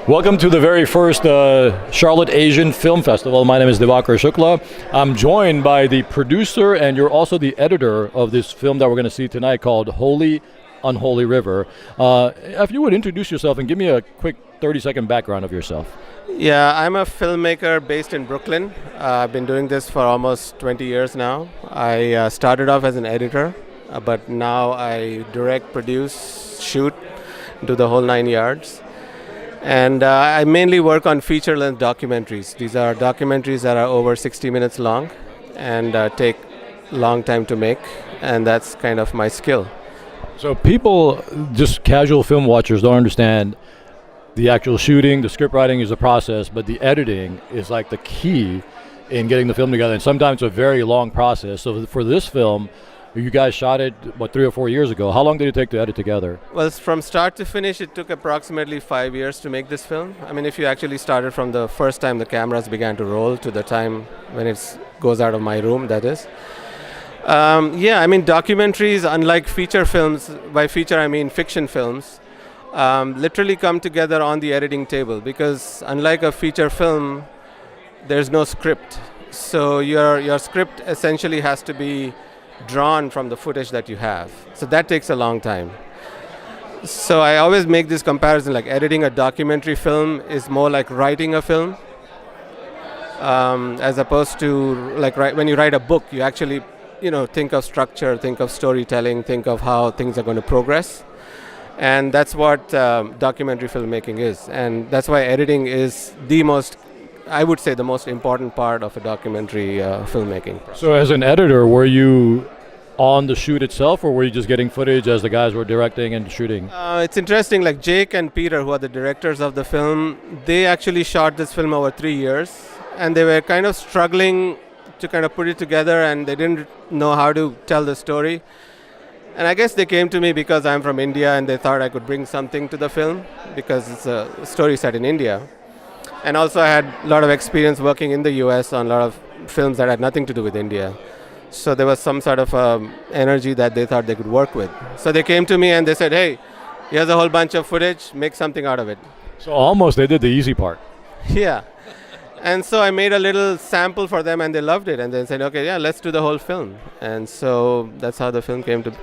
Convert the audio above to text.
Welcome to the very first Charlotte Asian Film Festival. My name is Divakar Shukla. I'm joined by the producer, and you're also the editor of this film that we're going to see tonight called Holy Unholy River. If you would introduce yourself and give me a quick 30-second background of yourself. Yeah, I'm a filmmaker based in Brooklyn. I've been doing this for almost 20 years now. I started off as an editor, but now I direct, produce, shoot, do the whole 9 yards. And I mainly work on feature-length documentaries. These are documentaries that are over 60 minutes long and take a long time to make, and that's kind of my skill. So people, just casual film watchers, don't understand the actual shooting, the script writing is a process, but the editing is like the key in getting the film together, and sometimes it's a very long process. So for this film, you guys shot it, 3 or 4 years ago. How long did it take to edit together? Well, from start to finish, it took approximately 5 years to make this film. I mean, if you actually started from the first time the cameras began to roll to the time when it goes out of my room, that is. Yeah, I mean, documentaries, unlike feature films, by feature I mean fiction films, literally come together on the editing table, because unlike a feature film, there's no script. So your script essentially has to be drawn from the footage that you have. So that takes a long time. So I always make this comparison, like editing a documentary film is more like writing a film, as opposed to like when you write a book, you actually think of structure, think of storytelling, think of how things are going to progress. And that's what documentary filmmaking is. And that's why editing is I would say the most important part of a documentary filmmaking process. So as an editor, were you on the shoot itself, or were you just getting footage as the guys were directing and shooting? It's interesting, like Jake and Peter, who are the directors of the film, they actually shot this film over 3 years, and they were kind of struggling to kind of put it together, and they didn't know how to tell the story. And I guess they came to me because I'm from India, and they thought I could bring something to the film, because it's a story set in India. And also I had a lot of experience working in the US on a lot of films that had nothing to do with India. So there was some sort of energy that they thought they could work with. So they came to me and they said, hey, here's a whole bunch of footage, make something out of it. So almost they did the easy part. Yeah. And so I made a little sample for them and they loved it. And they said, okay, yeah, let's do the whole film. And so that's how the film came to be.